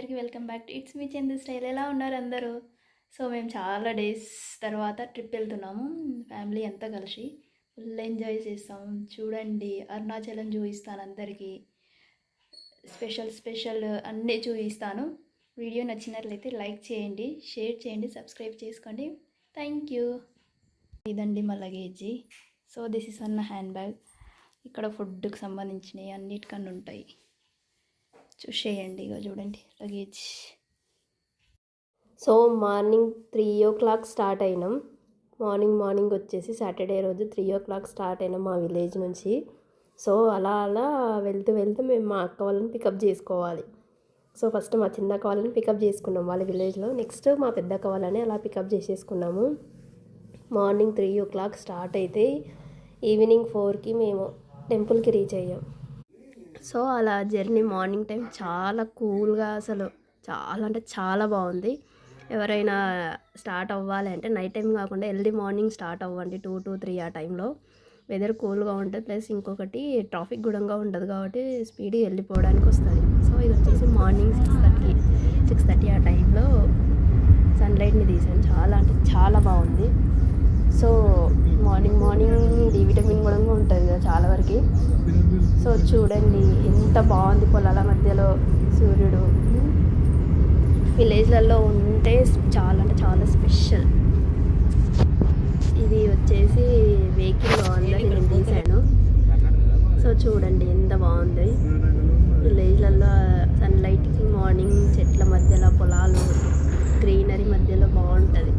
అందరికీ welcome back to it's me Chandu style. ఎలా ఉన్నారు అందరూ? సో మేము చాలా డేస్ తర్వాత ట్రిప్ వెళ్తున్నాము, ఫ్యామిలీ అంతా కలిసి ఫుల్ ఎంజాయ్ చేస్తాం. చూడండి, అరుణాచలం చూపిస్తాను అందరికీ, స్పెషల్ స్పెషల్ అన్నీ చూపిస్తాను. వీడియో నచ్చినట్లయితే లైక్ చేయండి, షేర్ చేయండి, సబ్స్క్రైబ్ చేసుకోండి. Thank you. ఇదండి మా లగేజీ. సో దిస్ ఇస్ అన్న హ్యాండ్ బ్యాగ్. ఇక్కడ ఫుడ్కి సంబంధించినవి అన్నిటికన్నా ఉంటాయి, చూసేయండి. ఇక చూడండి luggage. So morning 3 o'clock start అయినాం. మార్నింగ్ వచ్చేసి సాటర్డే రోజు 3 o'clock స్టార్ట్ అయినాం మా విలేజ్ నుంచి. సో అలా వెళ్తూ మేము మా అక్క వాళ్ళని పికప్ చేసుకోవాలి. సో ఫస్ట్ మా చిన్న అక్క వాళ్ళని పికప్ చేసుకున్నాం వాళ్ళ విలేజ్లో. నెక్స్ట్ మా పెద్ద అక్క వాళ్ళని అలా పికప్ చేసేసుకున్నాము. మార్నింగ్ 3 o'clock స్టార్ట్ అయితే ఈవినింగ్ 4కి మేము టెంపుల్కి రీచ్ అయ్యాం. సో అలా జర్నీ మార్నింగ్ టైం చాలా కూల్గా, అసలు చాలా అంటే చాలా బాగుంది. ఎవరైనా స్టార్ట్ అవ్వాలి అంటే నైట్ టైం కాకుండా ఎర్లీ మార్నింగ్ స్టార్ట్ అవ్వండి, 2 to 3 ఆ టైంలో. వెదర్ కూల్గా ఉంటుంది, ప్లస్ ఇంకొకటి ట్రాఫిక్ కూడా ఉండదు కాబట్టి స్పీడ్ వెళ్ళిపోవడానికి వస్తుంది. సో ఇది వచ్చేసి మార్నింగ్ 6:30 ఆ టైంలో సన్లైట్ని తీసాను. చాలా అంటే చాలా బాగుంది. సో మార్నింగ్ డి విటమిన్ కూడా ఉంటుంది కదా చాలా వరకు. సో చూడండి ఎంత బాగుంది, పొలాల మధ్యలో సూర్యుడు. విలేజ్లలో ఉంటే చాలా అంటే చాలా స్పెషల్. ఇది వచ్చేసి వెహికల్ అందరినీ నేను తీసాను. సో చూడండి ఎంత బాగుంది. విలేజ్లలో సన్లైట్కి మార్నింగ్ చెట్ల మధ్యలో పొలాలు గ్రీనరీ మధ్యలో బాగుంటుంది.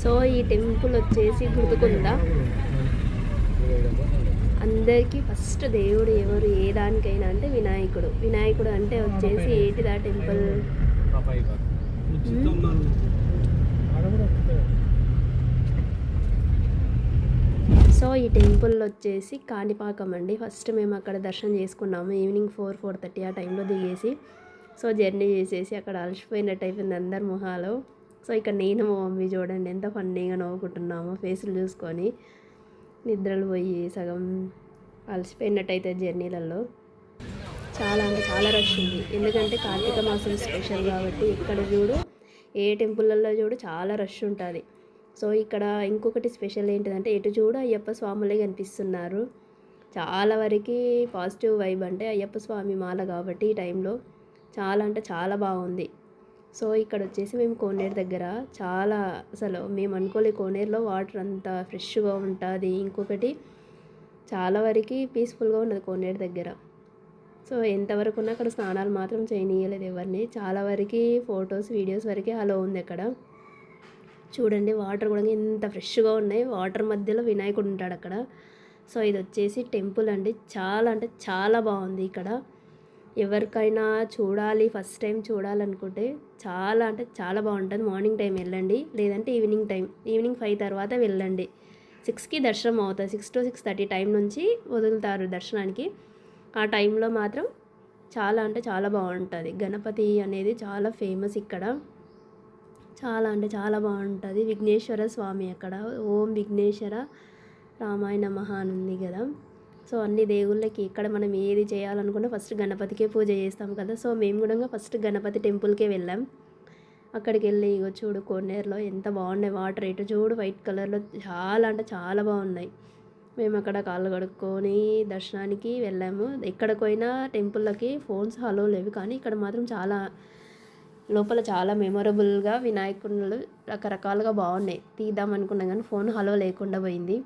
సో ఈ టెంపుల్ వచ్చేసి గుర్తుకుందా అందరికీ? ఫస్ట్ దేవుడు ఎవరు ఏ దానికైనా అంటే వినాయకుడు అంటే వచ్చేసి ఏంటిదా టెంపుల్? సో ఈ టెంపుల్ వచ్చేసి కాణిపాకం అండి. ఫస్ట్ మేము అక్కడ దర్శనం చేసుకున్నాము ఈవినింగ్ 4-4:30 ఆ టైంలో దిగేసి. సో జర్నీ చేసేసి అక్కడ అలసిపోయినట్టు అయిపోయింది అందరి మొహాలు. సో ఇక్కడ నేను మా మమ్మీ చూడండి ఎంత ఫన్నీగా నవ్వుకుంటున్నామో ఫేసులు చూసుకొని. నిద్రలు పోయి సగం అలసిపోయినట్టయితే జర్నీలలో. చాలా అంటే చాలా రష్ ఉంది, ఎందుకంటే కార్తీక మాసం స్పెషల్ కాబట్టి ఎక్కడ చూడు ఏ టెంపుల్లలో చూడు చాలా రష్ ఉంటుంది. సో ఇక్కడ ఇంకొకటి స్పెషల్ ఏంటిదంటే ఎటు చూడు అయ్యప్ప స్వాములే కనిపిస్తున్నారు. చాలా వరకు పాజిటివ్ వైబ్, అంటే అయ్యప్ప స్వామి మాల కాబట్టి ఈ టైంలో చాలా అంటే చాలా బాగుంది. సో ఇక్కడ వచ్చేసి మేము కోనేరు దగ్గర చాలా అసలు మేము అనుకోలే కోనేరులో వాటర్ అంతా ఫ్రెష్గా ఉంటుంది. ఇంకొకటి చాలా వరకు పీస్ఫుల్గా ఉన్నది కోనేరు దగ్గర. సో ఎంతవరకు ఉన్నా అక్కడ స్నానాలు మాత్రం చేయనీయలేదు ఎవరిని. చాలా వరకు ఫొటోస్ వీడియోస్ వరకే అలో ఉంది అక్కడ. చూడండి వాటర్ కూడా ఎంత ఫ్రెష్గా ఉన్నాయి. వాటర్ మధ్యలో వినాయకుడు ఉంటాడు అక్కడ. సో ఇది వచ్చేసి టెంపుల్ అండి, చాలా అంటే చాలా బాగుంది. ఇక్కడ ఎవరికైనా చూడాలి, ఫస్ట్ టైం చూడాలనుకుంటే చాలా అంటే చాలా బాగుంటుంది. మార్నింగ్ టైం వెళ్ళండి, లేదంటే ఈవినింగ్ టైం, ఈవినింగ్ 5 తర్వాత వెళ్ళండి. 6కి దర్శనం అవుతుంది. 6 to 6:30 టైం నుంచి వదులుతారు దర్శనానికి. ఆ టైంలో మాత్రం చాలా అంటే చాలా బాగుంటుంది. గణపతి అనేది చాలా ఫేమస్ ఇక్కడ, చాలా అంటే చాలా బాగుంటుంది. విఘ్నేశ్వర స్వామి అక్కడ ఓం విఘ్నేశ్వర రామాయ నమః అని ఉంది కదా. సో అన్ని దేవుళ్ళకి ఇక్కడ మనం ఏది చేయాలనుకున్నా ఫస్ట్ గణపతికే పూజ చేస్తాం కదా. సో మేము కూడా ఫస్ట్ గణపతి టెంపుల్కే వెళ్ళాం. అక్కడికి వెళ్ళి ఇగో చూడు కోనేరులో ఎంత బాగున్నాయి వాటర్, ఎటు చూడు వైట్ కలర్లో చాలా అంటే చాలా బాగున్నాయి. మేము అక్కడ కాళ్ళు కడుక్కొని దర్శనానికి వెళ్ళాము. ఎక్కడికి పోయినా టెంపుల్లకి ఫోన్స్ అలో లేవు, కానీ ఇక్కడ మాత్రం చాలా లోపల చాలా మెమొరబుల్గా వినాయకుళ్ళు రకరకాలుగా బాగున్నాయి. తీద్దాం అనుకున్నాం కానీ ఫోన్ హలో లేకుండా పోయింది.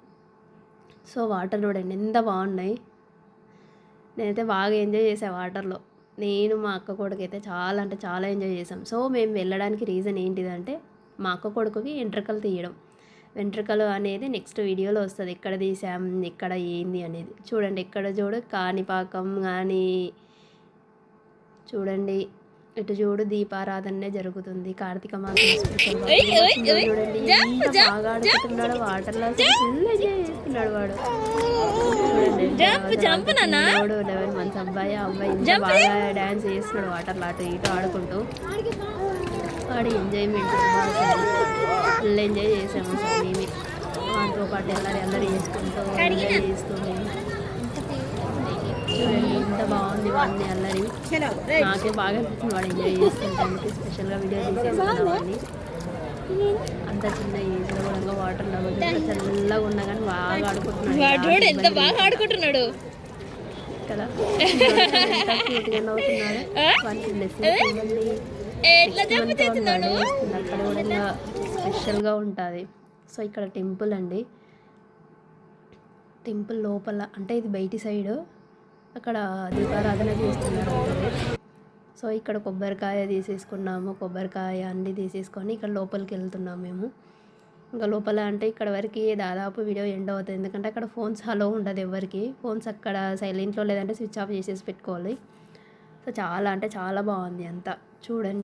సో వాటర్ చూడండి ఎంత బాగున్నాయి. నేనైతే బాగా ఎంజాయ్ చేసా వాటర్లో. నేను మా అక్క కొడుకు అయితే చాలా అంటే చాలా ఎంజాయ్ చేసాం. సో మేము వెళ్ళడానికి రీజన్ ఏంటిదంటే మా అక్క కొడుకుకి వెంట్రుకలు తీయడం. వెంట్రుకలు అనేది నెక్స్ట్ వీడియోలో వస్తుంది, ఎక్కడ తీసాం ఎక్కడ ఏంది అనేది. చూడండి ఎక్కడ చూడు కాణిపాకం కానీ చూడండి, ఇటు చూడు దీపారాధనే జరుగుతుంది. కార్తీక మాసం స్పెషల్ చూడండి ఎంత బాగా ఆడుకుంటున్నాడు వాటర్లో, ఫుల్ ఎంజాయ్ చేస్తున్నాడు వాడు. చూడండి 11 months అబ్బాయి, ఆ అబ్బాయి ఎంత బాగా డ్యాన్స్ చేస్తున్నాడు వాటర్లో అటు ఇటు ఆడుకుంటూ. వాడి ఎంజాయ్మెంట్ ఫుల్ ఎంజాయ్ చేసాము సార్ మేమే. వాటితో పాటు అందరూ చేసుకుంటూ ఎంజాయ్ చేస్తూ మేము. చూడండి ఎంత బాగుంది వాడిని అల్లరి. నాకే బాగా అనిపించింది వాడు ఎంజాయ్ చేసుకుంటానికి. స్పెషల్గా వీడియో తీసేసుకున్నామని. అంత చిన్న ఏజ్లో కూడా వాటర్లో చల్లగా ఉన్నా కానీ బాగా ఆడుకుంటున్నాడు. ఎంత బాగా ఆడుకుంటున్నాడు కదా, క్యూట్గా నవ్వుతున్నాడు. వానికి బ్లెస్సింగ్స్ ఇవ్వండి. అక్కడ కూడా స్పెషల్గా ఉంటుంది. సో ఇక్కడ టెంపుల్ అండి, టెంపుల్ లోపల అంటే ఇది బయటి సైడు అక్కడ దీపారాధన చేస్తున్నారు అందరూ. సో ఇక్కడ కొబ్బరికాయ తీసేసుకున్నాము, కొబ్బరికాయ అన్నీ తీసేసుకొని ఇక్కడ లోపలికి వెళ్తున్నాము మేము. ఇంకా లోపల అంటే ఇక్కడ వరకు దాదాపు వీడియో ఎండ్ అవుతుంది, ఎందుకంటే అక్కడ ఫోన్స్ హలో ఉండదు ఎవరికి. ఫోన్స్ అక్కడ సైలెంట్లో లేదంటే స్విచ్ ఆఫ్ చేసేసి పెట్టుకోవాలి. సో చాలా అంటే చాలా బాగుంది అంతా చూడండి.